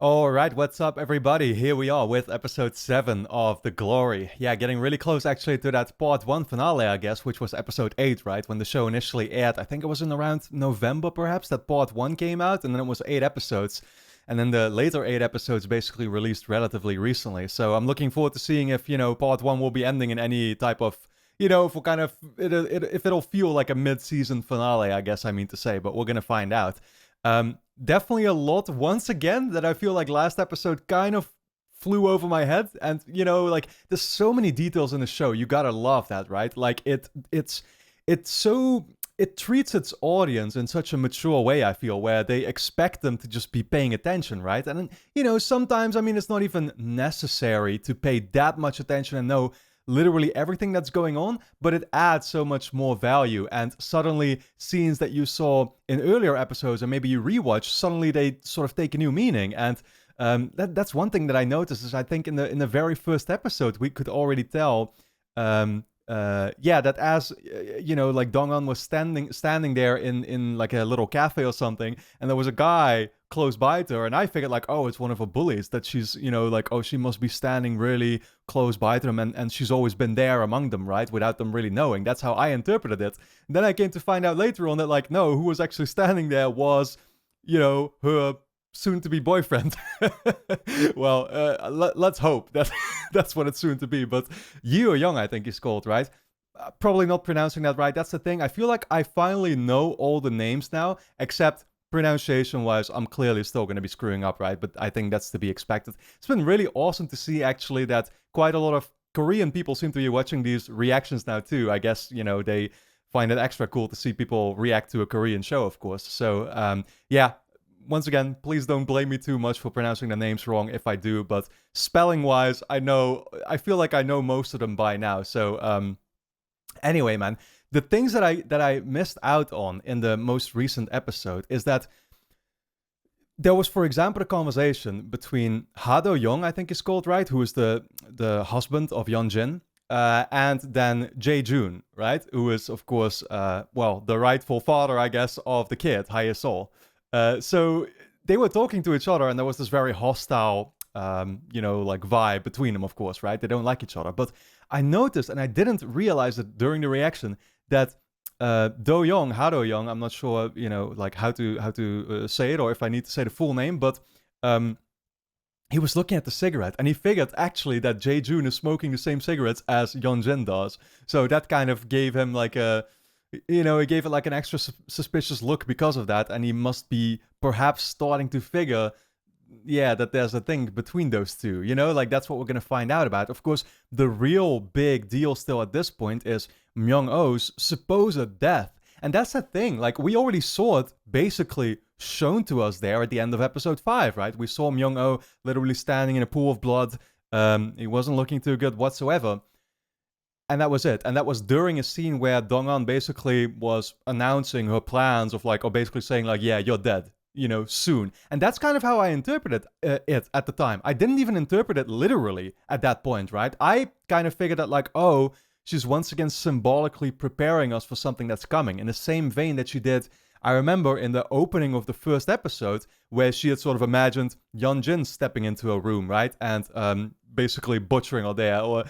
All right, what's up, everybody? Here we are with episode 7 of The Glory. Yeah, getting really close actually to that part 1 finale, I guess, which was episode 8, right? When the show initially aired. I think it was in around November, perhaps, that part 1 came out, and then it was 8 episodes. And then the later 8 episodes basically released relatively recently. So I'm looking forward to seeing if, part 1 will be ending in any type of, for kind of, if it'll feel like a mid season finale, I guess I mean to say, but we're going to find out. Definitely a lot once again that I feel like last episode kind of flew over my head, and like there's so many details in the show. You gotta love that, right? Like it treats its audience in such a mature way, I feel, where they expect them to just be paying attention, right? And sometimes, I mean, it's not even necessary to pay that much attention and know literally everything that's going on, but it adds so much more value. And suddenly, scenes that you saw in earlier episodes and maybe you rewatch, suddenly they sort of take a new meaning. And that's one thing that I noticed is I think in the very first episode we could already tell. That as like Dong-un was standing there in like a little cafe or something, and there was a guy close by to her, and I figured like, oh, it's one of her bullies, that she's like, oh, she must be standing really close by to them, and she's always been there among them, right, without them really knowing. That's how I interpreted it. And then I came to find out later on that like, no, who was actually standing there was her soon-to-be boyfriend. Well, let's hope that that's what it's soon to be. But Yeo-joung, I think he's called, right? Probably not pronouncing that right. That's the thing. I feel like I finally know all the names now, except pronunciation-wise, I'm clearly still going to be screwing up, right? But I think that's to be expected. It's been really awesome to see, actually, that quite a lot of Korean people seem to be watching these reactions now, too. I guess, they find it extra cool to see people react to a Korean show, of course. So, yeah, once again, please don't blame me too much for pronouncing the names wrong if I do, but spelling-wise, I feel like I know most of them by now. So, anyway, man, the things that I missed out on in the most recent episode is that there was, for example, a conversation between Ha Do-young, I think is called, right, who is the husband of Yeon-jin, and then Jae-joon, right, who is, of course, the rightful father, I guess, of the kid, Hae-sol. So they were talking to each other, and there was this very hostile, like vibe between them, of course, right? They don't like each other. But I noticed, and I didn't realize it during the reaction, that Do-young, Ha Do-young, I'm not sure, like how to say it, or if I need to say the full name, but he was looking at the cigarette, and he figured actually that Jae-joon is smoking the same cigarettes as Yeon-jin does. So that kind of gave him like he gave it like an extra suspicious look because of that, and he must be perhaps starting to figure, that there's a thing between those two, like that's what we're gonna find out about. Of course, the real big deal still at this point is Myung-oh's supposed death, and that's the thing, like we already saw it basically shown to us there at the end of episode 5, right? We saw Myung-oh literally standing in a pool of blood. He wasn't looking too good whatsoever. And that was it. And that was during a scene where Dong-un basically was announcing her plans of like, or basically saying like, yeah, you're dead, soon. And that's kind of how I interpreted it at the time. I didn't even interpret it literally at that point, right? I kind of figured that like, oh, she's once again symbolically preparing us for something that's coming. In the same vein that she did, I remember in the opening of the first episode, where she had sort of imagined Yeon-jin stepping into a room, right? And basically butchering her there, or,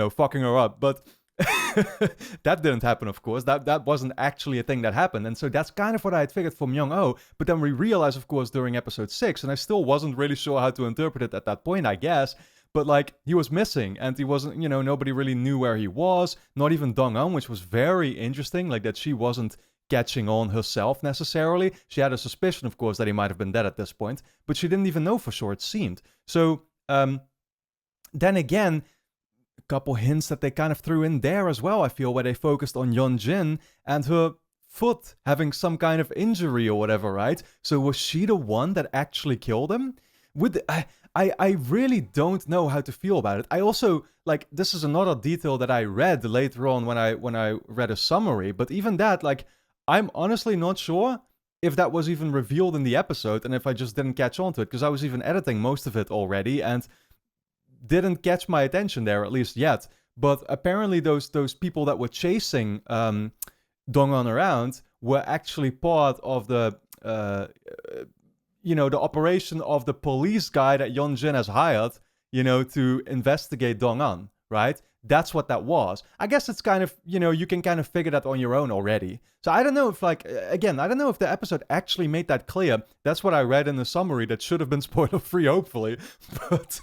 fucking her up. But that didn't happen, of course. That wasn't actually a thing that happened. And so that's kind of what I had figured for Myung-oh. But then we realized, of course, during episode 6, and I still wasn't really sure how to interpret it at that point, I guess. But like, he was missing, and he wasn't, nobody really knew where he was. Not even Dong-un, which was very interesting, like that she wasn't catching on herself necessarily. She had a suspicion, of course, that he might have been dead at this point, but she didn't even know for sure, it seemed. So, then again, a couple hints that they kind of threw in there as well, I feel, where they focused on Yeon-jin and her foot having some kind of injury or whatever, right? So was she the one that actually killed him? I really don't know how to feel about it. I also, like, this is another detail that I read later on when I read a summary, but even that, like, I'm honestly not sure if that was even revealed in the episode, and if I just didn't catch on to it, because I was even editing most of it already, and didn't catch my attention there, at least yet. But apparently those people that were chasing Dong-un around were actually part of the you know, the operation of the police guy that Yeon-jin has hired, you know, to investigate Dong-an, right? That's what that was. I guess it's kind of, you know, you can kind of figure that on your own already. So I don't know if, like, again, I don't know if the episode actually made that clear. That's what I read in the summary that should have been spoiler-free, hopefully. But,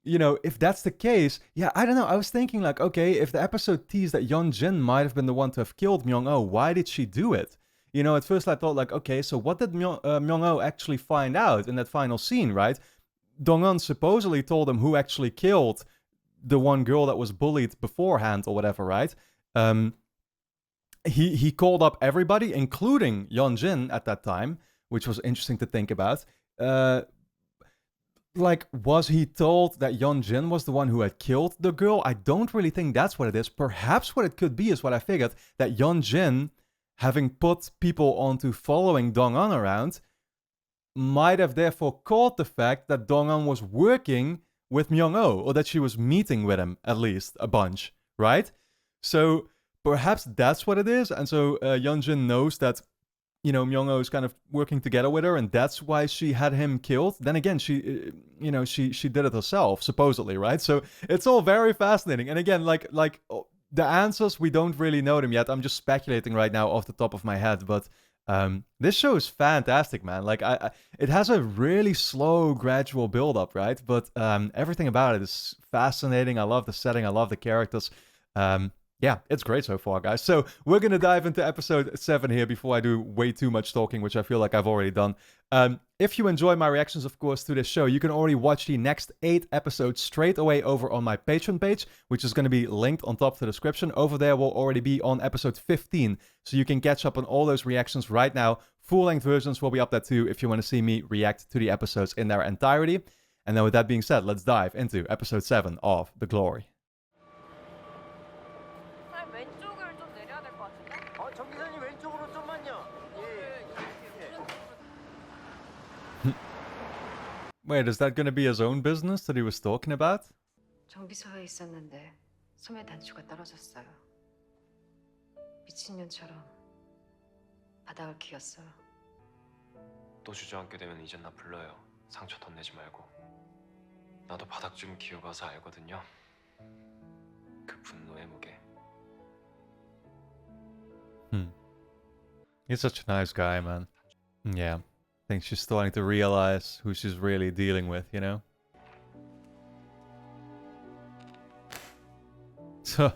you know, if that's the case, yeah, I don't know. I was thinking, like, okay, if the episode teased that Yeon-jin might have been the one to have killed Myung-oh, why did she do it? You know, at first I thought, like, okay, so what did Myung-oh actually find out in that final scene, right? Dong-un supposedly told him who actually killed the one girl that was bullied beforehand or whatever, right? He called up everybody, including Yeon-jin at that time, which was interesting to think about. Like, was he told that Yeon-jin was the one who had killed the girl? I don't really think that's what it is. Perhaps what it could be is what I figured, that Yeon-jin, having put people onto following Dong-un around, might have therefore caught the fact that Dong-un was working with Myung-oh, or that she was meeting with him, at least, a bunch, right? So perhaps that's what it is, and so Yeon-jin knows that, you know, Myung-oh is kind of working together with her, and that's why she had him killed. Then again, she, you know, she did it herself, supposedly, right? So it's all very fascinating. And again, like the answers, we don't really know them yet. I'm just speculating right now off the top of my head, but this show is fantastic, man. Like, it has a really slow, gradual build-up, right? But everything about it is fascinating. I love the setting. I love the characters. Yeah, it's great so far, guys. So we're going to dive into episode 7 here before I do way too much talking, which I feel like I've already done. If you enjoy my reactions, of course, to this show, you can already watch the next 8 episodes straight away over on my Patreon page, which is going to be linked on top of the description. Over there, we'll already be on episode 15, so you can catch up on all those reactions right now. Full-length versions will be up there too if you want to see me react to the episodes in their entirety. And then with that being said, let's dive into episode 7 of The Glory. Wait, is that gonna be his own business that he was talking about? 정비소에 있었는데 소매 단추가 떨어졌어요. 미친년처럼 바닥을 기었어요. 또 주저앉게 되면 이젠 나 불러요. 상처 더 내지 말고. 나도 바닥 좀 기어봐서 알거든요. 그 분노의 무게. He's such a nice guy, man. Yeah. I think she's starting to realize who she's really dealing with, you know? So...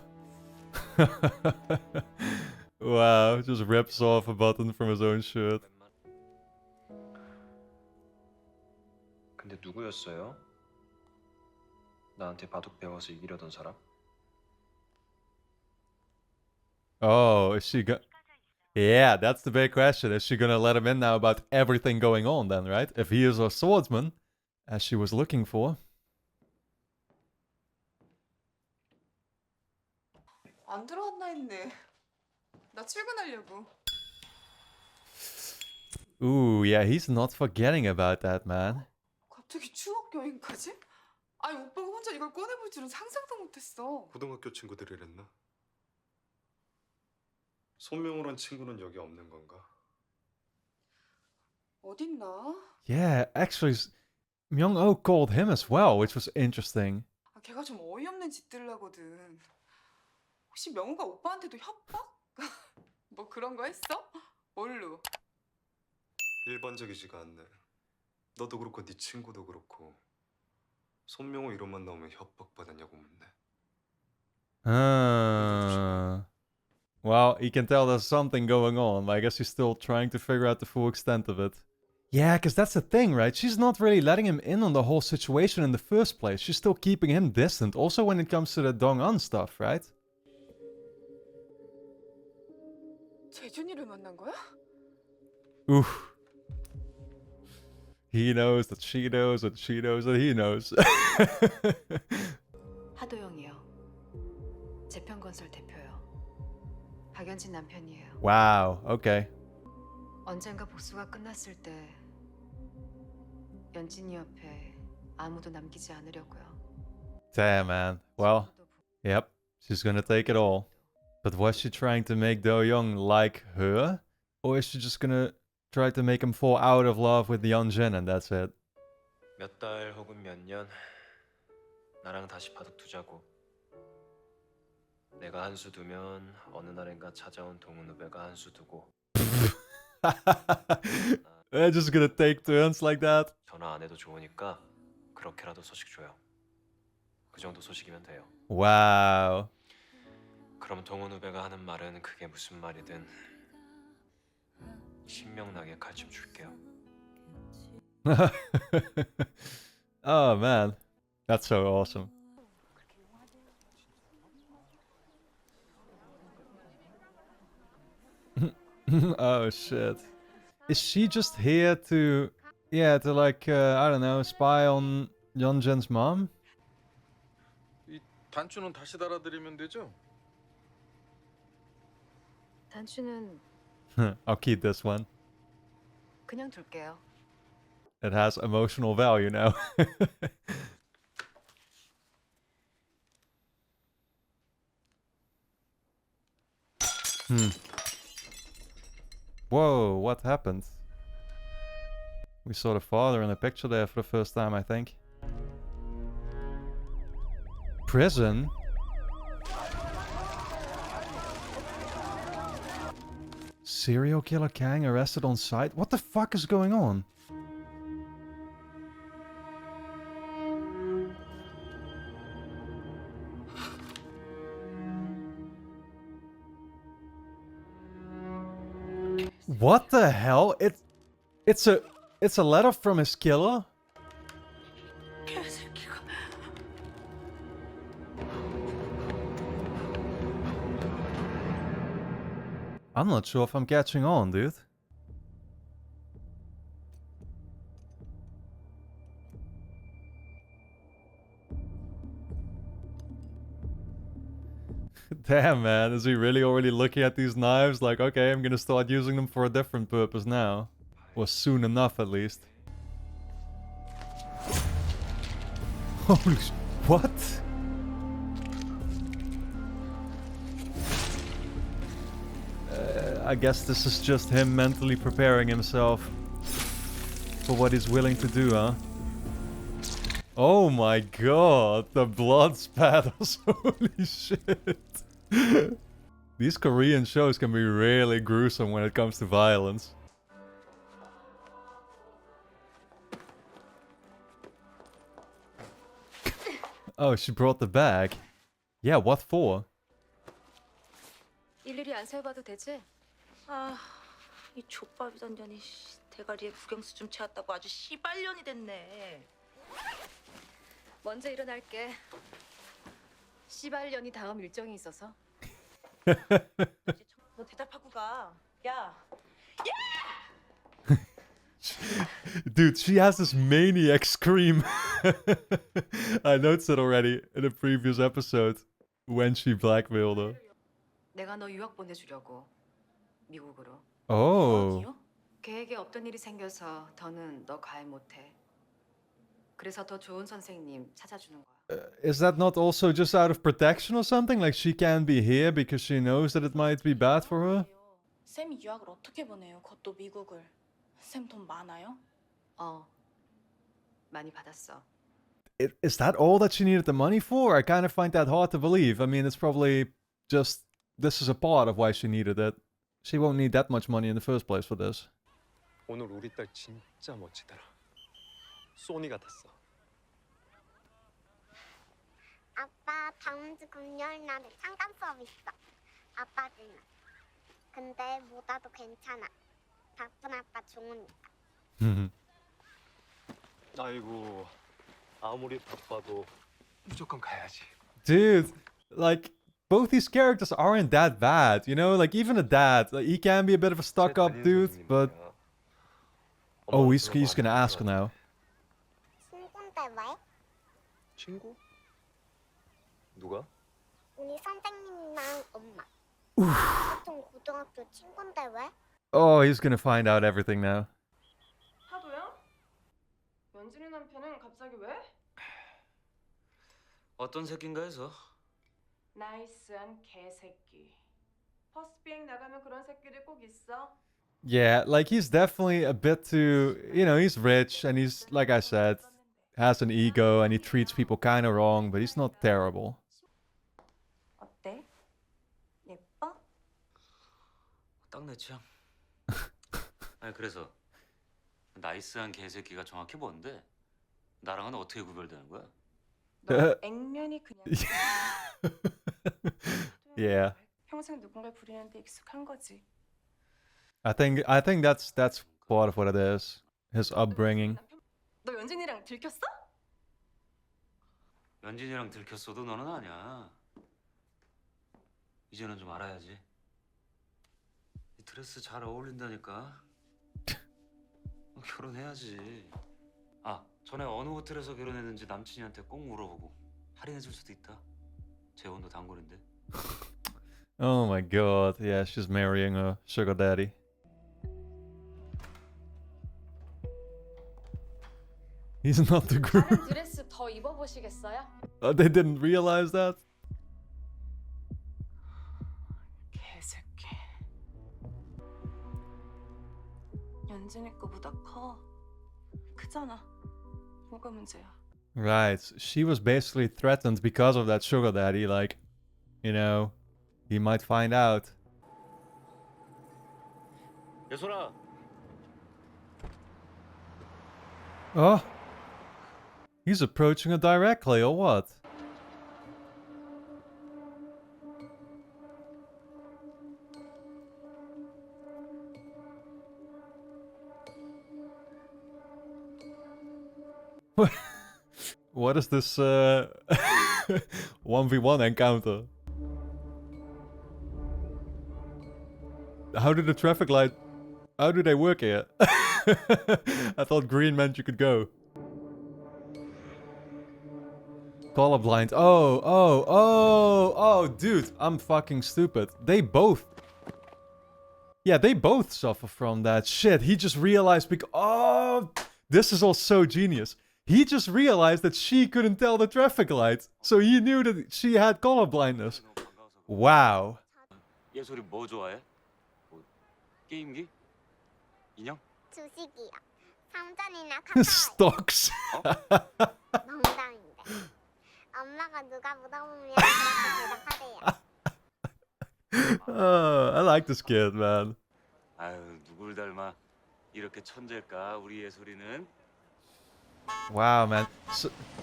wow, just rips off a button from his own shirt. 근데 누구였어요? 나한테 바둑 배워서 이기려던 사람? Oh, is she gonna... Yeah, that's the big question. Is she gonna let him in now about everything going on then, right? If he is a swordsman, as she was looking for. 안 들어왔나 했네. 나 출근하려고. Ooh, yeah, he's not forgetting about that, man. 갑자기 추억 여행까지? 아니 오빠가 혼자 이걸 꺼내볼 줄은 상상도 못했어. 고등학교 친구들이랬나? 손명호란 친구는 여기 없는 건가? 어딨나? Yeah, actually, Myung-oh called him as well, which was interesting. 아, 걔가 좀 어이없는 짓들 하거든. 혹시 명호가 오빠한테도 협박? 뭐 그런 거 했어? 뭘로? 일반적이지가 않네. 너도 그렇고 네 친구도 그렇고 손명호 이름만 나오면 협박받았냐고 묻네. Well, he can tell there's something going on. I guess he's still trying to figure out the full extent of it. Yeah, because that's the thing, right? She's not really letting him in on the whole situation in the first place. She's still keeping him distant. Also when it comes to the Dong-un stuff, right? 재준이를 만난 거야? Oof. He knows that she knows that she knows that he knows. 하도영이요. 재평건설 대표요. 박연진 남편이에요. Wow, okay. 언젠가 복수가 끝났을 때 연진이 옆에 아무도 남기지 않으려고요. Damn, man. Well, yep, she's gonna take it all. But was she trying to make Do-young like her? Or is she just gonna Tried to make him fall out of love with Yeon-jin and that's it. 몇 달 혹은 몇 년 나랑 다시 바둑 두자고. 내가 한 수 두면 어느 날인가 찾아온 동훈 후배가 한 수 두고. They're just gonna take turns like that. 전화 안 해도 좋으니까 그렇게라도 소식 줘요. 그 정도 소식이면 돼요. Wow. 그럼 동훈 후배가 하는 말은 그게 무슨 말이든 신명나게 가르쳐 줄게요. Oh man, that's so awesome. Oh shit. Is she just here to, yeah, to like, I don't know, spy on Yeonjin's mom? 이 단추는 다시 달아드리면 되죠? 단추는 I'll keep this one. 그냥 둘게요. It has emotional value now. Whoa, what happened? We saw the father in a picture there for the first time, I think. Prison? Serial killer Kang arrested on site? What the fuck is going on? What the hell? It's a letter from his killer? I'm not sure if I'm catching on, dude. Damn, man. Is he really already looking at these knives? Like, okay, I'm gonna start using them for a different purpose now. Or soon enough, at least. Holy sh... What? I guess this is just him mentally preparing himself for what he's willing to do, huh? Oh my god, the blood spatters. Holy shit. These Korean shows can be really gruesome when it comes to violence. Oh, she brought the bag. Yeah, what for? 일일이 안 세어봐도 되지? 아, 이 족밥이던 년이 대가리에 구경수 좀 채웠다고 아주 시발년이 됐네. 먼저 일어날게. 씨발년이 다음 일정이 있어서. 너 대답하고 가. 야, Dude, she has this maniac scream. I noticed it already in a previous episode when she blackmailed her. 내가 너 유학 보내주려고. 미국으로. Oh. 어디요? 계획에 없던 일이 생겨서 더는 너 가해 못해. 그래서 더 좋은 선생님 찾아주는 거야. Is that not also just out of protection or something? Like she can't be here because she knows that it might be bad for her? 쌤이 유학을 어떻게 보내요? 그것도 미국을. 쌤 돈 많아요? 많이 받았어. Is that all that she needed the money for? I kind of find that hard to believe. I mean, it's probably just... This is a part of why she needed it. She won't need that much money in the first place for this. 오늘 우리 딸 진짜 멋지더라. 소니 같았어. 아빠 다음 주 금요일 날에 창간 수업 있어. 아빠들만. 근데 못 와도 괜찮아. 바쁜 아빠 좋으니까. 아이고 아무리 바빠도 무조건 가야지. Dude, like, both these characters aren't that bad, you know? Like, even a dad, like, he can be a bit of a stuck-up dude, but... Oh, he's gonna ask her now. 친구인데 왜? 친구? 누가? 우리 선생님이랑 엄마. 같은 고등학교 친구인데 왜? Oh, he's gonna find out everything now. 하도야? 연진이 남편은 갑자기 왜? 어떤 새끼인가 해서. 나이스한 개새끼. 버스 비행 나가면 그런 새끼들 꼭 있어. Yeah, like he's definitely a bit too, you know, he's rich and he's, like I said, has an ego and he treats people kind of wrong, but he's not terrible. 어때? 예뻐? 딱 내 취향. 아니 그래서 나이스한 개새끼가 정확히 뭔데? 나랑은 어떻게 구별되는 거야? 너 액면이 그냥 Yeah, 평생 누군가를 부리는데 익숙한 거지. I think that's part of what it is. His upbringing. 너 연진이랑 들켰어? 연진이랑 들켰어도 너는 아니야. 이제는 좀 알아야지. 이 드레스 잘 어울린다니까. 결혼해야지. 아, 전에 어느 호텔에서 결혼했는지 남친이한테 꼭 물어보고 할인해줄 수도 있다. 재혼도 단골인데. Oh my god, yeah, she's marrying a sugar daddy. He's not the group. 다른 드레스 더 입어보시겠어요? They didn't realize that? 개새끼. 연진이 거보다 커. 크잖아. 뭐가 문제야? Right, she was basically threatened because of that sugar daddy, like, you know, he might find out. 예솔아. Oh, he's approaching her directly, or what? What is this 1v1 encounter? How do the traffic light... How do they work here? I thought green meant you could go. Colorblind. Oh, dude, I'm fucking stupid. They both... Yeah, they both suffer from that. Shit, he just realized oh, this is all so genius. He just realized that she couldn't tell the traffic lights. So he knew that she had color blindness. Wow. 예솔이 뭐 좋아해? 뭐 게임기? 인형? 주식이야. 삼전이나 카카오. Stocks. 농담인데. 엄마가 누가 물어보면 그렇게 대답하대요. I like this kid, man. 아유 누굴 닮아 이렇게 천재일까 우리 예솔이는? Wow, man.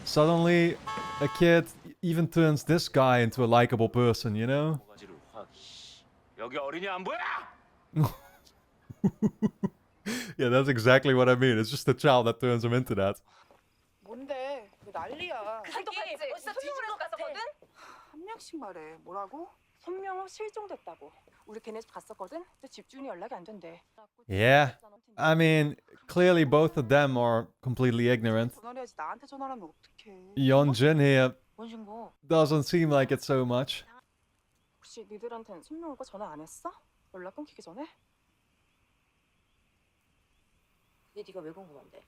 Suddenly, a kid even turns this guy into a likable person, you know? 뭐가지를 확. 여기 어린이 안 보여? Yeah, that's exactly what I mean. It's just the child that turns him into that. 뭔데? 왜 난리야? 그 새끼 어디서 뒤집어 갔었거든? 한 명씩 말해. 뭐라고? 손명호 실종됐다고. 우리 걔네 집 갔었거든? 근데 집주인이 연락이 안 된대. Yeah. I mean, clearly both of them are completely ignorant. 전화를 해야지 나한테 전화를 하면 어떡해. Yeon-jin here 뭔 신고? doesn't seem like it so much. 혹시 니들한텐 손명호가 전화 안 했어? 연락 끊기기 전에? 근데 네가 왜 궁금한데?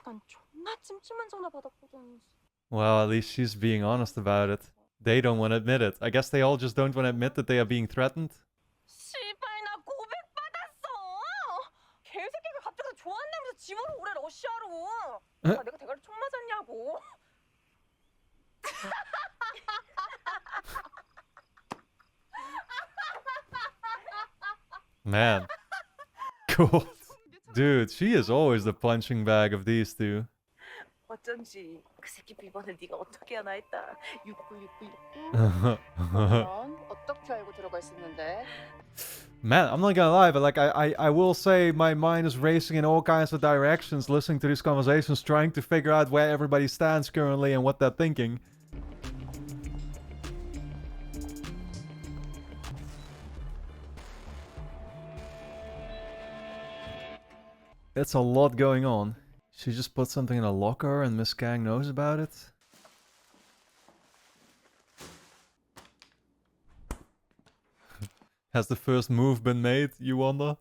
난 존나 찜찜한 전화 받았거든. Well, at least she's being honest about it. They don't want to admit it. I guess they all just don't want to admit that they are being threatened. 씨발 나 고백받았어! 개새끼가 갑자기 좋아한다면서 집으로 오래 러시아로. 내가 대가리 총 맞았냐고. Man. God. Dude, she is always the punching bag of these two. 어쩐지 그 새끼 비번을 네가 어떻게 하나 했다. 696969. 넌 어떻게 알고 들어가 있었는데? Man, I'm not gonna lie, but like I will say my mind is racing in all kinds of directions listening to these conversations, trying to figure out where everybody stands currently and what they're thinking. It's a lot going on. She just put something in a locker and Miss Kang knows about it? Has the first move been made, you wonder?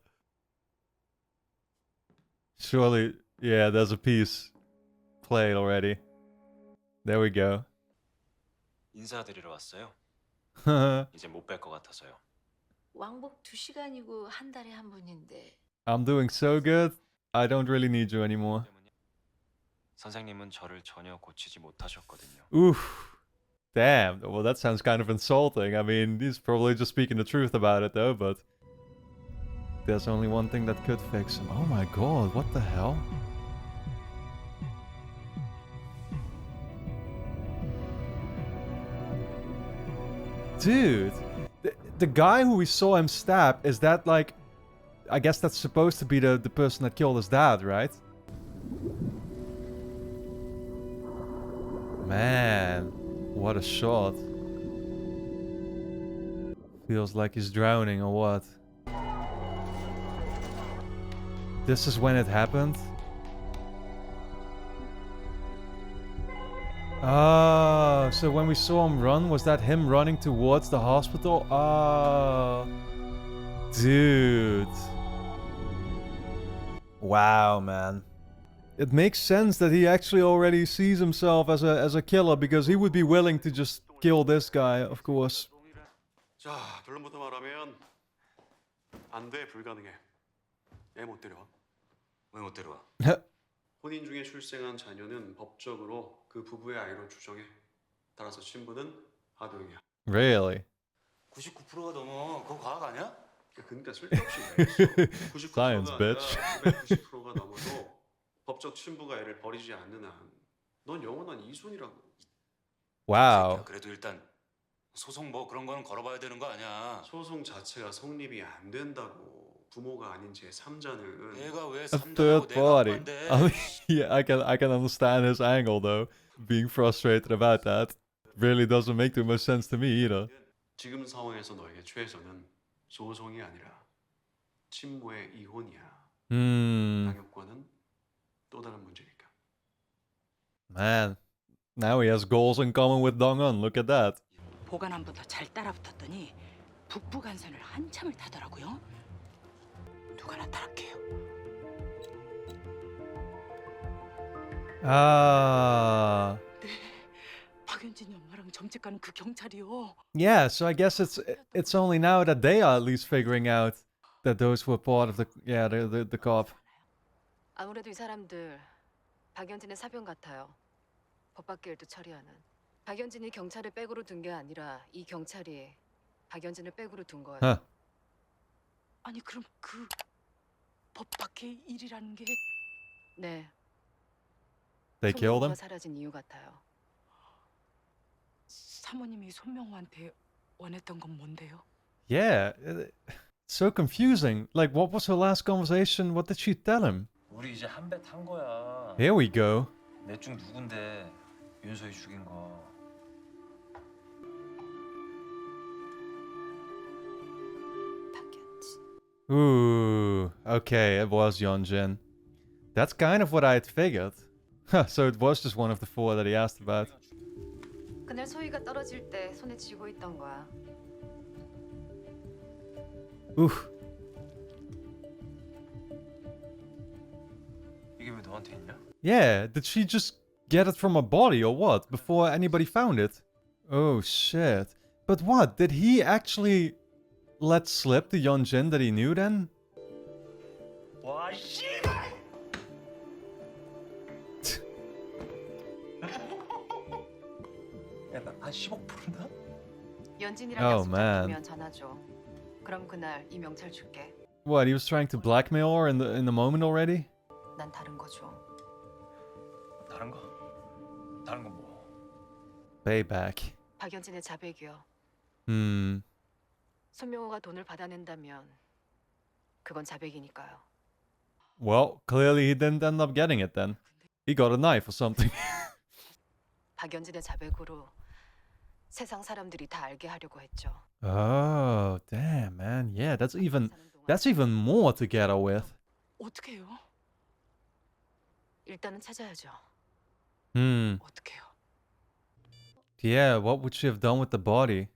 Surely, yeah, there's a piece played already. There we go. 인사드리러 왔어요. Huh. 이제 못 뵐 것 같아서요. 왕복 2시간이고 한 달에 한 번인데. I'm doing so good. I don't really need you anymore. 선생님은 저를 전혀 고치지 못하셨거든요. Oof. Damn. Well, that sounds kind of insulting. I mean, he's probably just speaking the truth about it, though, but there's only one thing that could fix him. Oh my god, what the hell? Dude, the guy who we saw him stab, is that like... I guess that's supposed to be the person that killed his dad, right? Man, what a shot. Feels like he's drowning or what? This is when it happened? Oh, so when we saw him run, was that him running towards the hospital? Oh, dude. Wow, man. It makes sense that he actually already sees himself as a killer, because he would be willing to just kill this guy, of course. 자, 결론부터 말하면 안 돼, 불가능해. 애 못 데려와. 왜 못 데려와? 혼인 중에 출생한 자녀는 법적으로 그 부부의 아이로 추정해. 따라서 신부는 하도영이야. Really? 99%가 넘어. 그거 과학 아니야? 그러니까 쓸데없이 말했어. 99%가 Science, 아니라 bitch. 990%가 넘어도 법적 친부가 애를 버리지 않는 한 넌 영원한 이손이라고. Wow. 그래도 일단 소송 뭐 그런 거는 걸어봐야 되는 거 아니야. 소송 자체가 성립이 안 된다고. 부모가 아닌 제 3자는 내가 왜 A 3자라고 third 내가 party. 아빠인데. I mean, yeah, I can understand his angle though. Being frustrated about that really doesn't make too much sense to me either. 지금 상황에서 너에게 최선은 소송이 아니라 친모의 이혼이야. 양육권은 또 다른 문제니까. Man, now he has goals in common with Dong-un. Look at that. 보관함부터 잘 따라붙었더니 북부간선을 한참을 타더라고요. 누가 나타날게요. Ah. 네, 박연진이 엄마랑 점집 가는 그 경찰이요. Yeah, so I guess it's only now that they are at least figuring out that those were part of the cop. 아무래도 이 사람들 박연진의 사병 같아요. 법밖의 일도 처리하는. 박연진이 경찰을 백으로 둔 게 아니라 이 경찰이 박연진을 백으로 둔 거예요. Huh. 아니 그럼 그 법 밖의 일이라는 게 네. They killed him? 손명호가 사라진 이유 같아요. 사모님이 손명호한테 원했던 건 뭔데요? Yeah, it's so confusing. Like, what was her last conversation? What did she tell him? 우리 이제 한 배 탄 거야. Here we go. 내 중 누군데 윤소희 죽인 거. Ooh, okay, it was Yeon-jin. That's kind of what I had figured. Huh, so it was just one of the four that he asked about. 그날 소희가 떨어질 때 손에 쥐고 있던 거야. Ooh. 이게 왜 너한테 있냐? Yeah, did she just get it from a body or what? Before anybody found it? Oh shit. But what? Did he actually let slip the Yeon-jin that he knew then? 와 씨발! 야, 나 15%나? 연진이랑 Oh, 약속 man. 잡히면 전화 줘. 그럼 그날 이 명찰 줄게. What, he was trying to blackmail her in the moment already? 난 다른 거 줘. 다른 거? 다른 건 뭐? Payback. 박연진의 자백이요. 손명호가 돈을 받아낸다면 그건 자백이니까요. Well, clearly he didn't end up getting it then. He got a knife or something. 박연진의 자백으로 세상 사람들이 다 알게 하려고 했죠. Oh, damn, man. Yeah, that's even more to get her with. 어떻게 해요? 일단은 찾아야죠. 어떻게 해요? Yeah, what would she have done with the body?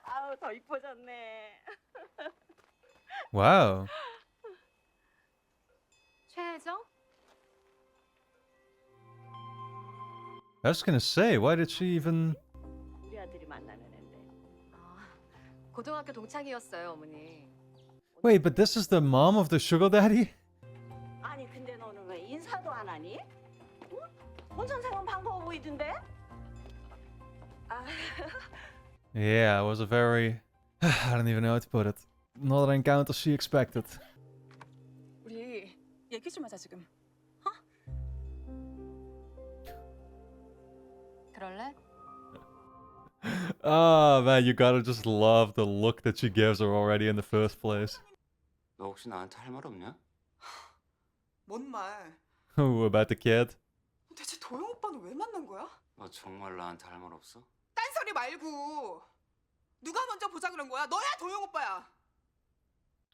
아우 더 이뻐졌네. Wow. 최혜정? I was gonna say, why did she even... 우리 아들이 만나는 앤데. 고등학교 동창이었어요, 어머니. Wait, but this is the mom of the sugar daddy? 아니 근데 너는 왜 인사도 안 하니? 응? 본 선생은 반가워 보이던데? 아, Yeah, it was a very... I don't even know how to put it. Not an encounter she expected. 우리 얘기 좀 하자 지금. 그럴래? Oh man, you gotta just love the look that she gives her already in the first place. 너 혹시 나한테 할 말 없냐? 뭔 말? Ooh, about the kid. 대체 도영 오빠는 왜 만난 거야? 너 정말 나한테 할 말 없어? 딴소리 말고 누가 먼저 보자 그런 거야? 너야 도영 오빠야.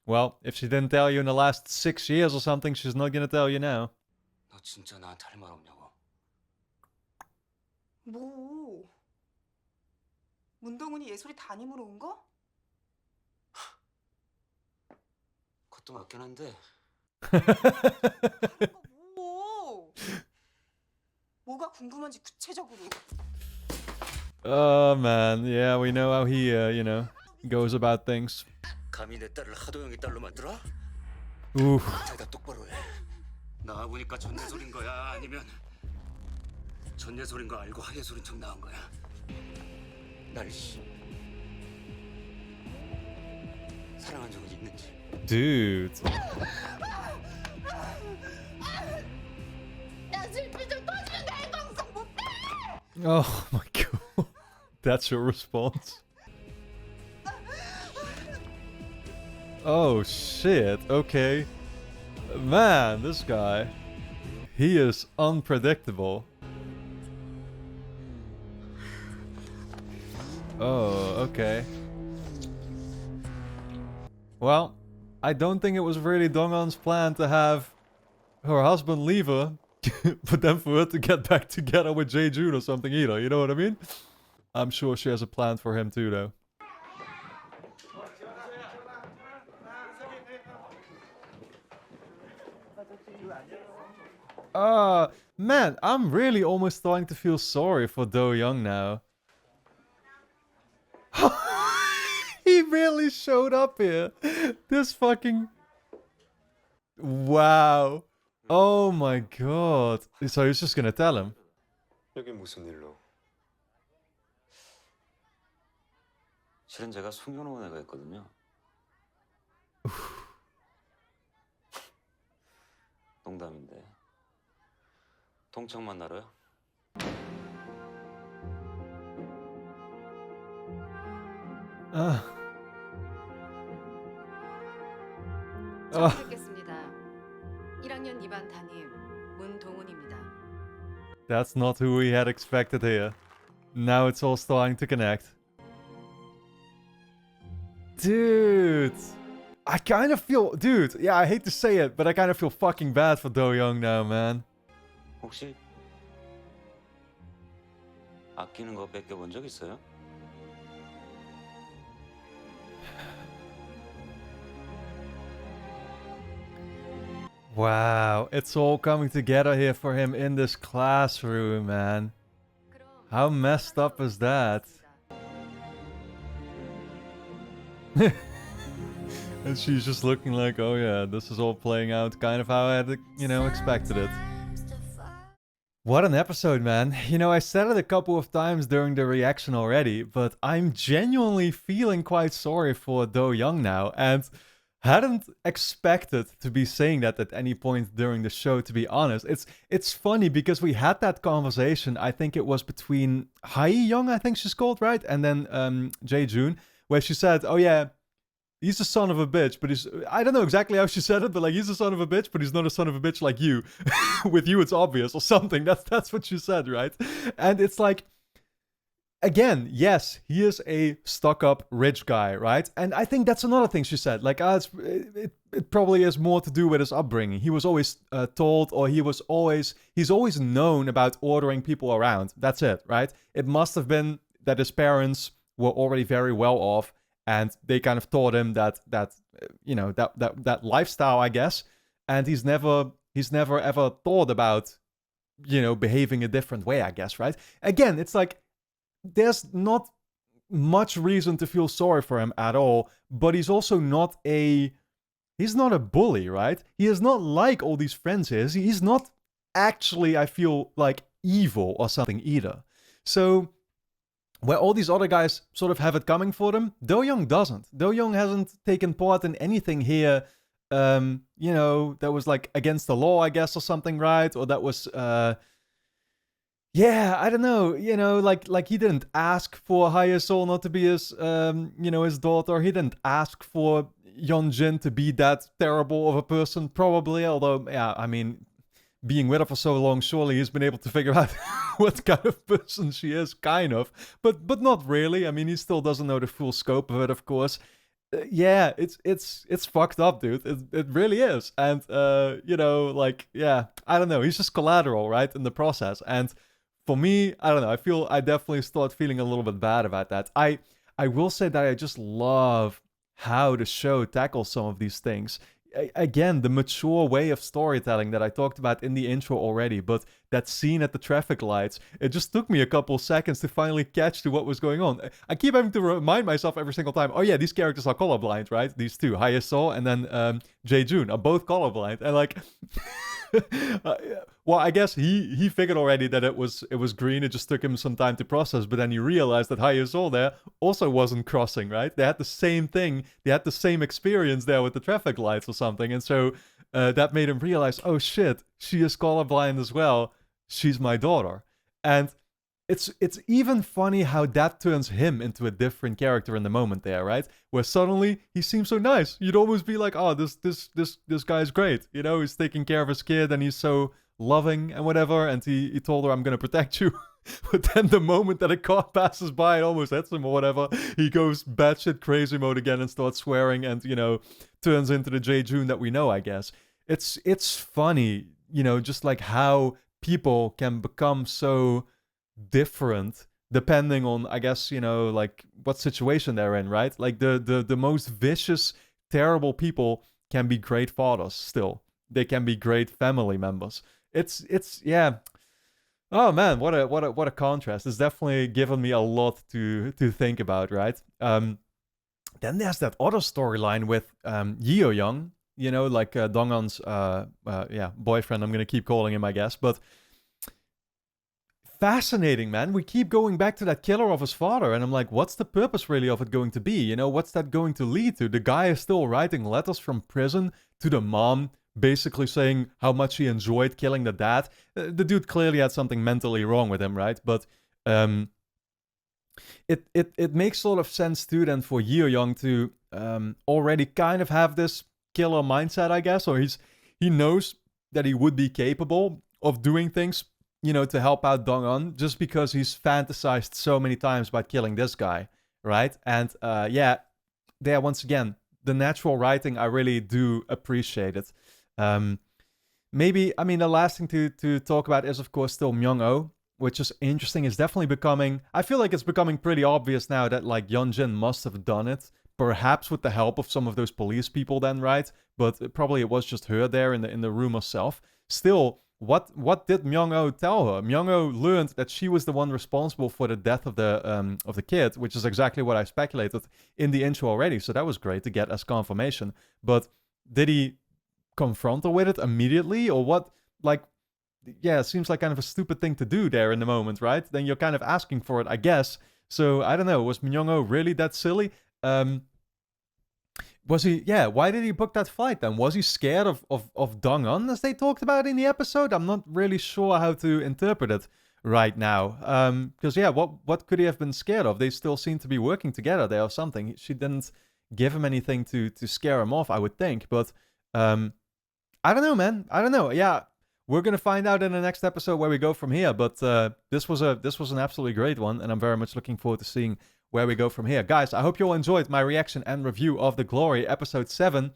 Well, if she didn't tell you in the last 6 years or something, she's not gonna tell you now. 너 진짜 나한테 할 말 없냐고? 뭐? 문동훈이 예솔이 담임으로 온 거? 그것도 맞긴 한데 뭐? 뭐가 궁금한지 구체적으로. Oh man, yeah, we know how he, goes about things. 감히 내 딸을 하도영이 딸로 만들어? Ooh. 대답 똑바로 해. 나와보니까 전예솔인 거야? 아니면 전예솔인 거 알고 하예솔인 척 나온 거야? 날 사랑한 적은 있는지? Dude. Oh my god. That's your response. Oh shit, okay. Man, this guy. He is unpredictable. Oh, okay. Well, I don't think it was really Dongwon's plan to have her husband leave her, but then for her to get back together with Jae-joon or something either, you know what I mean? I'm sure she has a plan for him too, though. Man, I'm really almost starting to feel sorry for Do-young now. He really showed up here. This fucking... Wow. Oh my god. So he's just gonna tell him. 여기 무슨 일로? 실은 제가 숨겨놓은 애가 있거든요. 농담인데. 동창 만나러요? 처음 뵙겠습니다. 1학년 2반 담임 문동훈입니다. That's not who we had expected here. Now it's all starting to connect. Dude. I kind of feel... Dude, yeah, I hate to say it, but I kind of feel fucking bad for Do-young now, man. 혹시 아끼는 거 뺏겨본 적 있어요? Wow, it's all coming together here for him in this classroom, man. How messed up is that? And she's just looking like, oh yeah, this is all playing out kind of how I had, expected it. What an episode, man. I said it a couple of times during the reaction already, but I'm genuinely feeling quite sorry for Do-young now, and hadn't expected to be saying that at any point during the show, to be honest. It's funny because we had that conversation, I think it was between Hae-young, I think she's called, right? And then Jae-joon, where she said, oh yeah, he's a son of a bitch, but he's... I don't know exactly how she said it, but like, he's a son of a bitch, but he's not a son of a bitch like you. With you, it's obvious, or something. That's what she said, right? And it's like... Again, yes, he is a stuck-up rich guy, right? And I think that's another thing she said. Like, it probably has more to do with his upbringing. He was always told, or he's always known about ordering people around. That's it, right? It must have been that his parents were already very well off, and they kind of taught him that lifestyle, I guess. And he's never ever thought about, behaving a different way, I guess, right? Again, it's like, there's not much reason to feel sorry for him at all, but he's also not a bully, right? He is not like all these friends is. He's not actually, I feel like, evil or something either. So where all these other guys sort of have it coming for them, Do-young doesn't. Do-young hasn't taken part in anything here, you know, that was like against the law, I guess, or something, right? Or that was, yeah, I don't know, you know, like he didn't ask for Hae-sol not to be his, you know, his daughter. He didn't ask for Yeon-jin to be that terrible of a person, probably. Although, yeah, I mean, being with her for so long, surely he's been able to figure out what kind of person she is, kind of. But not really. I mean, he still doesn't know the full scope of it, of course. Yeah, it's fucked up, dude. It really is. And, you know, like, yeah, I don't know. He's just collateral, right, in the process. And for me, I don't know. I definitely start feeling a little bit bad about that. I will say that I just love how the show tackles some of these things. Again, the mature way of storytelling that I talked about in the intro already, but that scene at the traffic lights, it just took me a couple seconds to finally catch to what was going on. I keep having to remind myself every single time, oh yeah, these characters are colorblind, right? These two, Hae-sol and then Jae-jun, are both colorblind. And like, well, I guess he figured already that it was green. It just took him some time to process, but then he realized that Hae-sol there also wasn't crossing, right? They had the same thing. They had the same experience there with the traffic lights or something. And so that made him realize, oh shit, she is colorblind as well. She's my daughter. And it's even funny how that turns him into a different character in the moment there, right? Where suddenly he seems so nice. You'd almost be like, oh, this guy's great. You know, he's taking care of his kid and he's so loving and whatever. And he told her, I'm going to protect you. But then the moment that a car passes by and almost hits him or whatever, he goes batshit crazy mode again and starts swearing and, you know, turns into the Jae-joon that we know, I guess. It's funny, you know, just like how people can become so different depending on, I guess, you know, like what situation they're in, right? Like the most vicious, terrible people can be great fathers still. They can be great family members. It's yeah. Oh man, what a contrast. It's definitely given me a lot to think about, right? Then there's that other storyline with Yeo-joung, you know, like Dong-un's boyfriend. I'm gonna keep calling him, I guess, but fascinating, man. We keep going back to that killer of his father, and I'm like, what's the purpose really of it going to be? You know, what's that going to lead to? The guy is still writing letters from prison to the mom, basically saying how much he enjoyed killing the dad. The dude clearly had something mentally wrong with him, right? But it makes a lot of sense too then for Yeo-joung to already kind of have this killer mindset, I guess, or he knows that he would be capable of doing things, you know, to help out Dong-un, just because he's fantasized so many times about killing this guy, right? And yeah, there once again, the natural writing, I really do appreciate it. Maybe, I mean, the last thing to talk about is, of course, still Myung-oh, which is interesting. It's definitely becoming, I feel like it's becoming pretty obvious now that, like, Yeon-jin must have done it, perhaps with the help of some of those police people then, right? But probably it was just her there in the room herself. Still, what did Myung-oh tell her? Myung-oh learned that she was the one responsible for the death of the kid, which is exactly what I speculated in the intro already. So that was great to get as confirmation. But did he confront her with it immediately, or what? Like, yeah, it seems like kind of a stupid thing to do there in the moment, right? Then you're kind of asking for it, I guess. So I don't know. Was Myung-oh really that silly? Was he? Yeah. Why did he book that flight then? Was he scared of Dong-un, as they talked about in the episode? I'm not really sure how to interpret it right now. Because yeah, what could he have been scared of? They still seem to be working together there or something. She didn't give him anything to scare him off, I would think. But I don't know, man. I don't know. Yeah, we're gonna find out in the next episode where we go from here. But this was an absolutely great one, and I'm very much looking forward to seeing where we go from here. Guys, I hope you all enjoyed my reaction and review of The Glory, episode 7.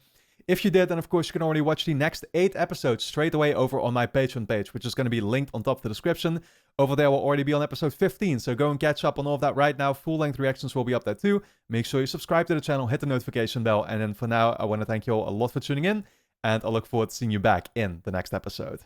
If you did, then of course you can already watch the next 8 episodes straight away over on my Patreon page, which is going to be linked on top of the description. Over there, we'll already be on episode 15, so go and catch up on all of that right now. Full-length reactions will be up there too. Make sure you subscribe to the channel, hit the notification bell, and then for now, I want to thank you all a lot for tuning in, and I look forward to seeing you back in the next episode.